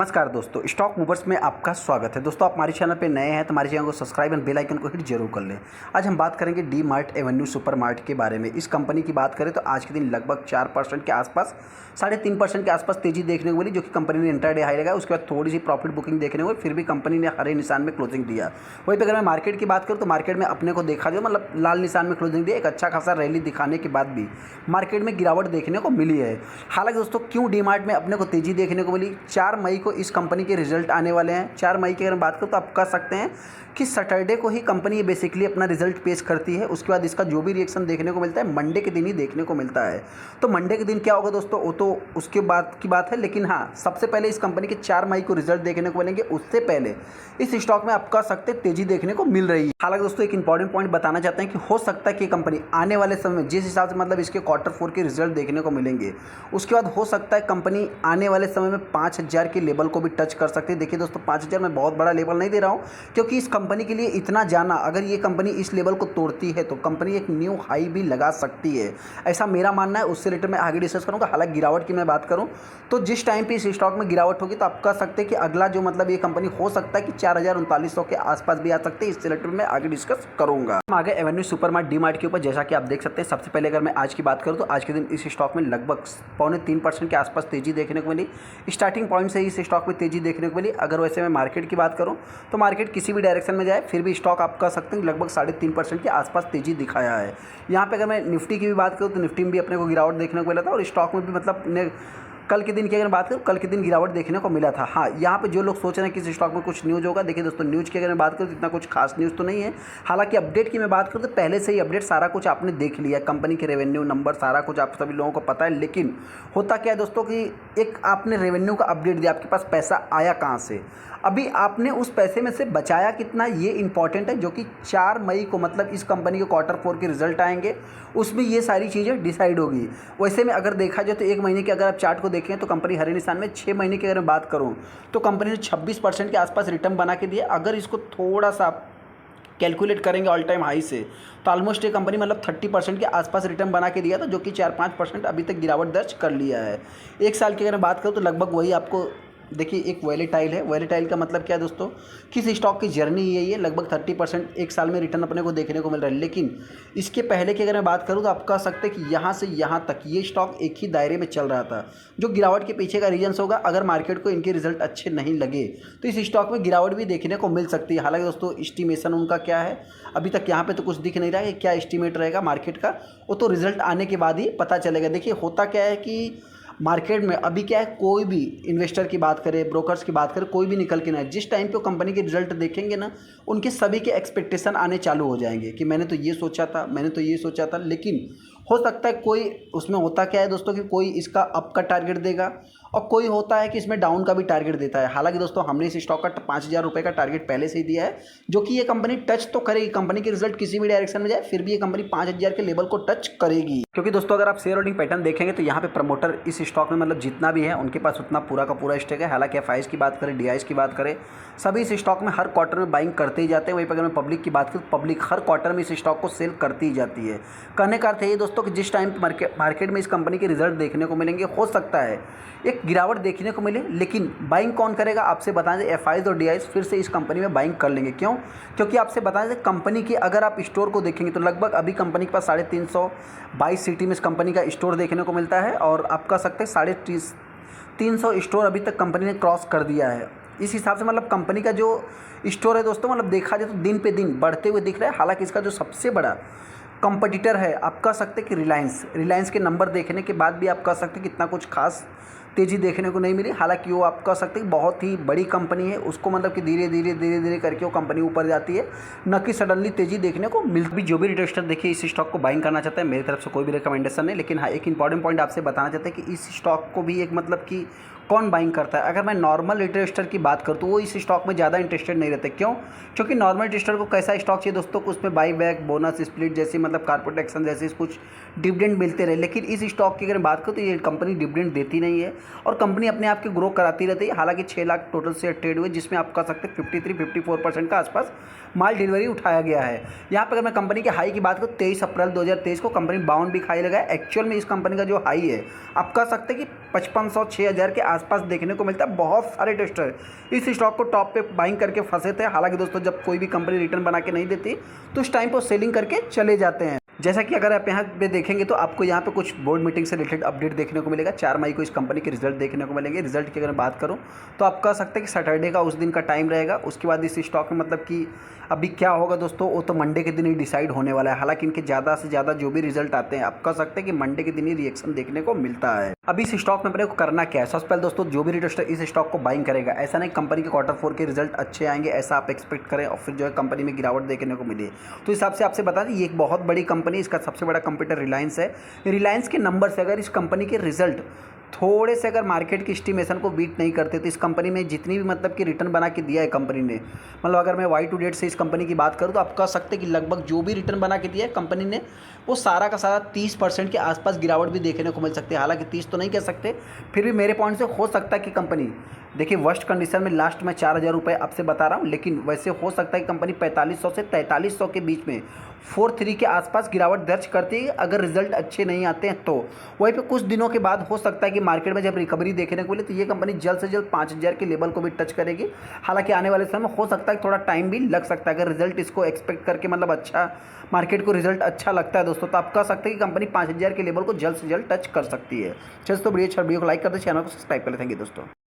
नमस्कार दोस्तों, stock movers में आपका स्वागत है। दोस्तों, आप हमारे चैनल पे नए हैं तो हमारे चैनल को सब्सक्राइब एंड बेल आइकन को हिट जरूर कर लें। आज हम बात करेंगे D mart Avenue super mart के बारे में। इस कंपनी की बात करें तो आज के दिन लगभग 4% के आसपास, 3.5% के आसपास तेजी देखने को मिली, जो कि कंपनी ने इंट्राडे हाई लगाया। उसके बाद थोड़ी सी प्रॉफिट बुकिंग देखने को मिली, फिर भी कंपनी ने हरे निशान में क्लोजिंग दिया। वहीं पर अगर मैं मार्केट की बात करूँ तो मार्केट में अपने को देखा जाए मतलब लाल निशान में क्लोजिंग दिया। एक अच्छा खासा रैली दिखाने के बाद भी मार्केट में गिरावट देखने को मिली है। हालांकि दोस्तों, क्यों डी मार्ट में अपने को तेजी देखने को मिली? 4 मई को इस कंपनी के रिजल्ट आने वाले हैं। 4 मई की अगर बात करूँ तो आप कह सकते हैं कि सैटरडे को ही कंपनी बेसिकली अपना रिजल्ट पेश करती है। उसके बाद इसका जो भी रिएक्शन देखने को मिलता है मंडे के दिन ही देखने को मिलता है। तो मंडे के दिन क्या होगा दोस्तों, वो तो उसके बाद की बात है। लेकिन हाँ, सबसे पहले इस कंपनी के 4 मई को रिजल्ट देखने को मिलेंगे। उससे पहले इस स्टॉक में आप कह सकते हैं तेजी देखने को मिल रही है। हालांकि दोस्तों, एक इंपॉर्टेंट पॉइंट बताना चाहते हैं कि हो सकता है कि कंपनी आने वाले समय में जिस हिसाब से मतलब इसके Q4 के रिजल्ट देखने को मिलेंगे, उसके बाद हो सकता है कंपनी आने वाले समय में 5000 के लेवल को भी टच कर सकती है। देखिए दोस्तों, 5000 में बहुत बड़ा लेवल नहीं दे रहा हूँ, क्योंकि इस कंपनी के लिए इतना जाना, अगर ये कंपनी इस लेवल को तोड़ती है तो कंपनी एक न्यू हाई भी लगा सकती है, ऐसा मेरा मानना है। उससे रिलेटेड मैं आगे डिस्कस करूँगा। हालांकि गिरावट की मैं बात करूँ तो जिस टाइम पे इस स्टॉक में गिरावट होगी तो आप कह सकते हैं कि अगला जो मतलब ये कंपनी हो सकता है कि 4,3900 के आसपास भी आ सकते हैं। इससे रिलेटेड मैं आगे डिस्कस करूँगा। हम आगे Avenue super mart D mart के ऊपर, जैसा कि आप देख सकते हैं, सबसे पहले अगर मैं आज की बात करूँ तो आज के दिन इस स्टॉक में लगभग 3.25% के आसपास तेजी देखने को मिली। स्टार्टिंग पॉइंट से ही इस स्टॉक में तेजी देखने को मिली। अगर वैसे मैं मार्केट की बात करूँ तो मार्केट किसी भी डायरेक्शन में जाए फिर भी स्टॉक आप कह सकते हैं लगभग 3.5% के आसपास तेजी दिखाया है। यहाँ पे अगर मैं निफ्टी की भी बात करूँ तो निफ्टी में भी अपने को गिरावट देखने को मिला था, और स्टॉक में भी मतलब कल के दिन की अगर बात करूँ, कल के दिन गिरावट देखने को मिला था। हाँ, यहाँ पे जो लोग सोच रहे हैं कि इस स्टॉक में कुछ न्यूज़ होगा, देखिए दोस्तों, न्यूज़ की अगर मैं बात करूँ तो इतना कुछ खास न्यूज़ तो नहीं है। हालांकि अपडेट की मैं बात करूँ तो पहले से ही अपडेट सारा कुछ आपने देख लिया, कंपनी के रेवेन्यू नंबर सारा कुछ आप सभी लोगों को पता है। लेकिन होता क्या है दोस्तों कि एक आपने रेवेन्यू का अपडेट दिया, आपके पास पैसा आया कहाँ से, अभी आपने उस पैसे में से बचाया कितना, ये इंपॉर्टेंट है। जो कि 4 मई को मतलब इस कंपनी के Q4 के रिजल्ट आएंगे, उसमें ये सारी चीज़ें डिसाइड होगी। वैसे में अगर देखा जाए तो 1 महीने के अगर आप चार्ट को देखें तो कंपनी हरे निशान में, 6 महीने की अगर मैं बात करूँ तो कंपनी ने 26% के आसपास रिटर्न बना के दिया। अगर इसको थोड़ा सा कैलकुलेट करेंगे ऑल टाइम हाई से तो ऑलमोस्ट ये कंपनी मतलब 30% के आसपास रिटर्न बना के दिया था, जो कि 4-5% अभी तक गिरावट दर्ज कर लिया है। 1 साल की अगर मैं बात करूँ तो लगभग वही आपको देखिए, एक वॉलेटाइल है। वॉलेटाइल का मतलब क्या है दोस्तों, किस स्टॉक की जर्नी यही है, लगभग 30% एक साल में रिटर्न अपने को देखने को मिल रहा है। लेकिन इसके पहले की अगर मैं बात करूँ तो आप कह सकते हैं कि यहाँ से यहाँ तक ये स्टॉक एक ही दायरे में चल रहा था। जो गिरावट के पीछे का रीजन्स होगा, अगर मार्केट को इनके रिजल्ट अच्छे नहीं लगे तो इस स्टॉक में गिरावट भी देखने को मिल सकती है। हालांकि दोस्तों, एस्टिमेशन उनका क्या है अभी तक यहाँ पे तो कुछ दिख नहीं रहा है कि क्या एस्टिमेट रहेगा मार्केट का, वो तो रिजल्ट आने के बाद ही पता चलेगा। देखिए, होता क्या है कि मार्केट में अभी क्या है, कोई भी इन्वेस्टर की बात करें, ब्रोकर्स की बात करें, कोई भी निकल के ना, जिस टाइम पे वो कंपनी के रिजल्ट देखेंगे ना, उनके सभी के एक्सपेक्टेशन आने चालू हो जाएंगे कि मैंने तो ये सोचा था, मैंने तो ये सोचा था। लेकिन हो सकता है कोई, उसमें होता क्या है दोस्तों कि कोई इसका अप का टारगेट देगा और कोई होता है कि इसमें डाउन का भी टारगेट देता है। हालांकि दोस्तों, हमने इस स्टॉक का 5,000 रुपये का टारगेट पहले से ही दिया है, जो कि ये कंपनी टच तो करेगी। कंपनी के रिजल्ट किसी भी डायरेक्शन में जाए फिर भी ये कंपनी 5,000 के लेवल को टच करेगी। क्योंकि दोस्तों, अगर आप शेयर होल्डिंग पैटर्न देखेंगे तो यहाँ पे प्रमोटर इस स्टॉक में मतलब जितना भी है उनके पास उतना पूरा का पूरा स्टेक है। हालांकि एफआईज की बात करें, डीआईज की बात करें, सभी इस स्टॉक में हर क्वार्टर में बाइंग करते ही जाते हैं। वहीं पर अगर मैं पब्लिक की बात करूँ, पब्लिक हर क्वार्टर में इस स्टॉक को सेल करती ही जाती है। कहने का अर्थ है ये दोस्तों कि जिस टाइम मार्केट में इस कंपनी के रिजल्ट देखने को मिलेंगे, हो सकता है एक गिरावट देखने को मिले। लेकिन बाइंग कौन करेगा आपसे बता दें, एफआईज और डीआईज फिर से इस कंपनी में बाइंग कर लेंगे। क्यों? क्योंकि आपसे बता दें, कंपनी की अगर आप स्टोर को देखेंगे तो लगभग अभी कंपनी के पास 322 सिटी में इस कंपनी का स्टोर देखने को मिलता है, और आप कह सकते हैं 350 स्टोर अभी तक कंपनी ने क्रॉस कर दिया है। इस हिसाब से मतलब कंपनी का जो स्टोर है दोस्तों, मतलब देखा जाए तो दिन पे दिन बढ़ते हुए दिख रहा है। हालांकि इसका जो सबसे बड़ा कंपटीटर है, आप कह सकते हैं कि रिलायंस के नंबर देखने के बाद भी आप कह सकते हैं कि इतना कुछ खास तेज़ी देखने को नहीं मिली। हालांकि वो आप कह सकते हैं कि बहुत ही बड़ी कंपनी है, उसको मतलब कि धीरे धीरे करके वो कंपनी ऊपर जाती है, न कि सडनली तेज़ी देखने को मिलती। जो भी इन्वेस्टर देखिए इस स्टॉक को बाइंग करना चाहता है, मेरी तरफ से कोई भी रिकमेंडेशन नहीं। लेकिन हाँ, एक इंपॉर्टेंट पॉइंट आपसे बताना चाहते हैं कि इस स्टॉक को भी एक मतलब कि कौन बाइंग करता है। अगर मैं नॉर्मल इन्वेस्टर की बात करूँ तो वो इस स्टॉक में ज़्यादा इंटरेस्टेड नहीं रहते। क्यों? क्योंकि नॉर्मल इन्वेस्टर को कैसा स्टॉक चाहिए दोस्तों, को उसमें बाई बैक, बोनस, स्प्लिट जैसी मतलब कॉर्पोरेट एक्शन जैसे कुछ डिविडेंड मिलते रहे। लेकिन इस स्टॉक की अगर बात करूँ तो ये कंपनी डिविडेंड देती नहीं है, और कंपनी अपने आप की ग्रो कराती रहती है। हालांकि 6 लाख टोटल शेयर ट्रेड हुए, जिसमें आप कह सकते हैं 53-54% का आसपास माल डिलीवरी उठाया गया है। यहाँ पर अगर मैं कंपनी के हाई की बात करूँ, 23 अप्रैल 2023 को कंपनी 52 भी हाई लगाया। एक्चुअल में इस कंपनी का जो हाई है, आप कह सकते हैं कि 5500-6000 के आसपास देखने को मिलता है। बहुत सारे टेस्टर इस स्टॉक को टॉप पे बाइंग करके फंसे थे। हालांकि दोस्तों जब कोई भी कंपनी रिटर्न बना के नहीं देती तो उस टाइम पर सेलिंग करके चले जाते हैं। जैसा कि अगर आप यहाँ पे देखेंगे तो आपको यहाँ पे कुछ बोर्ड मीटिंग से रिलेटेड अपडेट देखने को मिलेगा। 4 मई को इस कंपनी के रिजल्ट देखने को मिलेंगे। रिजल्ट की अगर मैं बात करूँ तो आप कह सकते हैं कि सैटरडे का उस दिन का टाइम रहेगा। उसके बाद इस स्टॉक में मतलब कि अभी क्या होगा दोस्तों वो तो मंडे के दिन ही डिसाइड होने वाला है। हालांकि इनके ज़्यादा से ज़्यादा जो भी रिजल्ट आते हैं आप कह सकते हैं कि मंडे के दिन ही रिएक्शन देखने को मिलता है। अभी इस स्टॉक में अपने को करना क्या है, सबसे पहले दोस्तों जो भी रिटेस्टर इस स्टॉक को बाइंग करेगा, ऐसा नहीं कंपनी के Q4 के रिजल्ट अच्छे आएंगे ऐसा आप एक्सपेक्ट करें और फिर जो है कंपनी में गिरावट देखने को मिले। तो इस हिसाब से आपसे बता दें ये एक बहुत बड़ी कंपनी, इसका सबसे बड़ा कंपटीटर रिलायंस है। रिलायंस के नंबर से अगर इस कंपनी के रिजल्ट थोड़े से अगर मार्केट की एस्टिमेशन को बीट नहीं करते तो इस कंपनी में जितनी भी मतलब कि रिटर्न बना के दिया है कंपनी ने, मतलब अगर मैं वाई टू डेट से इस कंपनी की बात करूँ तो आप कह सकते हैं कि लगभग जो भी रिटर्न बना के दिया है कंपनी ने वो सारा का सारा 30% के आसपास गिरावट भी देखने को मिल सकती है। हालांकि 30 तो नहीं कह सकते, फिर भी मेरे पॉइंट से हो सकता है कि कंपनी देखिए वर्स्ट कंडीशन में लास्ट में 4,000 रुपये आपसे बता रहा हूँ, लेकिन वैसे हो सकता है कि कंपनी 4500 से 4300 के बीच में 4-3 के आसपास गिरावट दर्ज करती है अगर रिजल्ट अच्छे नहीं आते हैं तो। वहीं पे कुछ दिनों के बाद हो सकता है कि मार्केट में जब रिकवरी देखने को मिले तो ये कंपनी जल्द से जल्द 5000 के लेवल को भी टच करेगी। हालांकि आने वाले समय में हो सकता है थोड़ा टाइम भी लग सकता है। अगर रिजल्ट इसको एक्सपेक्ट करके मतलब अच्छा मार्केट को रिजल्ट अच्छा लगता है दोस्तों तो आप कह सकते हैं कि कंपनी 5000 के लेवल को जल्द से जल्द टच कर सकती है। चलिए तो वीडियो को लाइक कर दे, चैनल को सब्सक्राइब कर ले। थैंक यू दोस्तों।